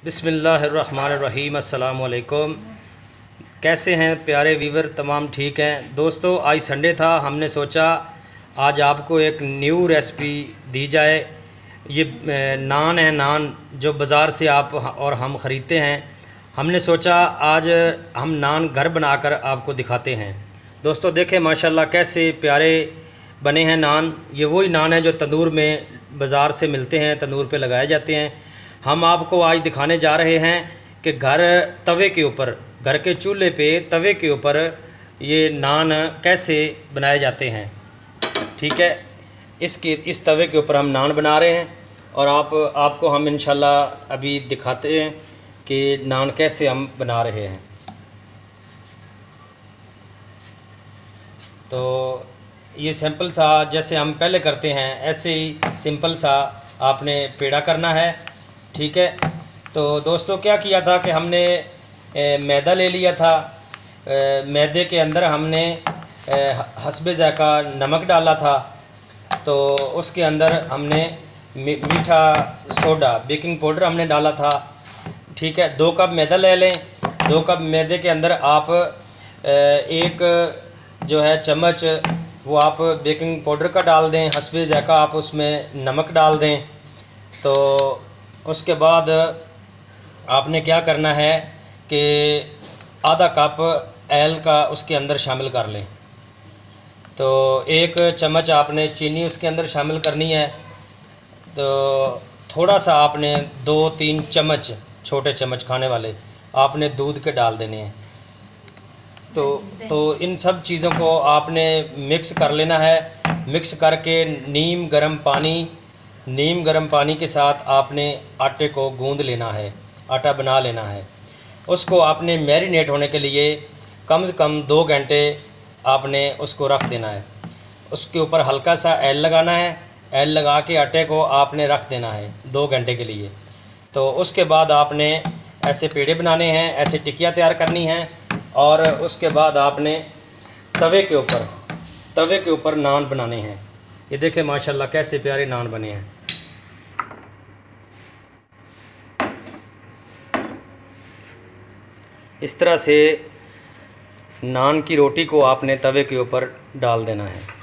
बिस्मिल्लाहिर्रहमानिर्रहीम। अस्सलाम वालेकुम। कैसे हैं प्यारे व्यूवर? तमाम ठीक हैं। दोस्तों, आज संडे था, हमने सोचा आज आपको एक न्यू रेसिपी दी जाए। ये नान है, नान जो बाज़ार से आप और हम ख़रीदते हैं। हमने सोचा आज हम नान घर बनाकर आपको दिखाते हैं। दोस्तों देखें माशाल्लाह कैसे प्यारे बने हैं नान। ये वही नान है जो तंदूर में बाज़ार से मिलते हैं, तंदूर पे लगाए जाते हैं। हम आपको आज दिखाने जा रहे हैं कि तवे के ऊपर, घर के चूल्हे पे तवे के ऊपर ये नान कैसे बनाए जाते हैं। ठीक है, इस तवे के ऊपर हम नान बना रहे हैं और आपको हम इंशाल्लाह अभी दिखाते हैं कि नान कैसे हम बना रहे हैं। तो ये सिंपल सा जैसे हम पहले करते हैं ऐसे ही सिंपल सा आपने पेड़ा करना है। ठीक है, तो दोस्तों क्या किया था कि हमने मैदा ले लिया था। मैदे के अंदर हमने हस्बे ज़ायक़ा नमक डाला था। तो उसके अंदर हमने मीठा सोडा, बेकिंग पाउडर हमने डाला था। ठीक है, 2 कप मैदा ले लें। 2 कप मैदे के अंदर आप एक जो है चम्मच वो आप बेकिंग पाउडर का डाल दें। हस्बे ज़ायक़ा आप उसमें नमक डाल दें। तो उसके बाद आपने क्या करना है कि आधा कप एल का उसके अंदर शामिल कर लें। तो 1 चम्मच आपने चीनी उसके अंदर शामिल करनी है। तो थोड़ा सा आपने 2-3 चम्मच, छोटे चम्मच खाने वाले, आपने दूध के डाल देने हैं। तो इन सब चीज़ों को आपने मिक्स कर लेना है। मिक्स करके नीम गर्म पानी के साथ आपने आटे को गूंद लेना है, आटा बना लेना है। उसको आपने मैरिनेट होने के लिए कम से कम 2 घंटे आपने उसको रख देना है। उसके ऊपर हल्का सा एल लगाना है। एल लगा के आटे को आपने रख देना है 2 घंटे के लिए। तो उसके बाद आपने ऐसे पेड़े बनाने हैं, ऐसे टिक्कियाँ तैयार करनी हैं। और उसके बाद आपने तवे के ऊपर नान बनाने हैं। ये देखें माशाल्लाह कैसे प्यारे नान बने हैं। इस तरह से नान की रोटी को आपने तवे के ऊपर डाल देना है।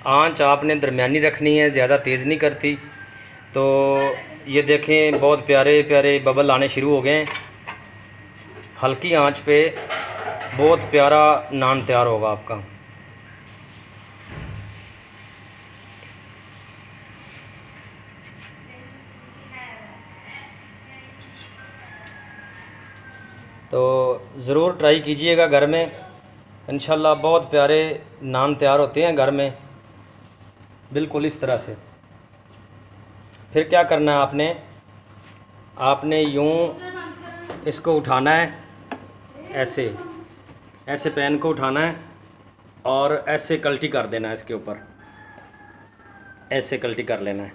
आंच आपने दरमियानी रखनी है, ज़्यादा तेज़ नहीं करती। तो ये देखें बहुत प्यारे प्यारे बबल आने शुरू हो गए हैं। हल्की आंच पे बहुत प्यारा नान तैयार होगा आपका। तो ज़रूर ट्राई कीजिएगा घर में, इंशाल्लाह बहुत प्यारे नान तैयार होते हैं घर में, बिल्कुल इस तरह से। फिर क्या करना है आपने यूँ इसको उठाना है, ऐसे पैन को उठाना है और ऐसे कल्टी कर देना है इसके ऊपर, ऐसे कल्टी कर लेना है।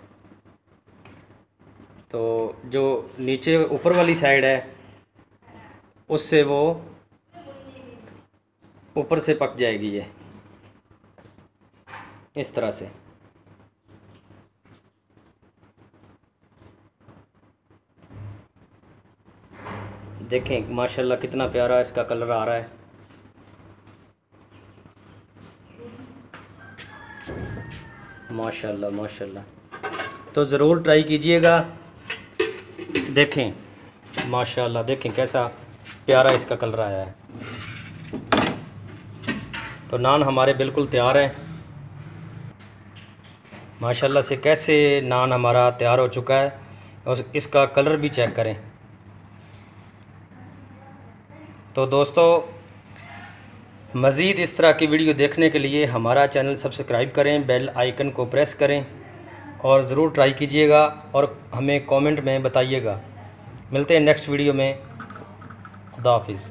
तो जो नीचे ऊपर वाली साइड है उससे वो ऊपर से पक जाएगी ये, इस तरह से। देखें माशाल्लाह कितना प्यारा इसका कलर आ रहा है। माशाल्लाह माशाल्लाह। तो ज़रूर ट्राई कीजिएगा। देखें माशाल्लाह, देखें कैसा प्यारा इसका कलर आया है। तो नान हमारे बिल्कुल तैयार हैं माशाल्लाह से। कैसे नान हमारा तैयार हो चुका है और इसका कलर भी चेक करें। तो दोस्तों, मज़ीद इस तरह की वीडियो देखने के लिए हमारा चैनल सब्सक्राइब करें, बेल आइकन को प्रेस करें और ज़रूर ट्राई कीजिएगा और हमें कमेंट में बताइएगा। मिलते हैं नेक्स्ट वीडियो में। खुदा हाफिज़।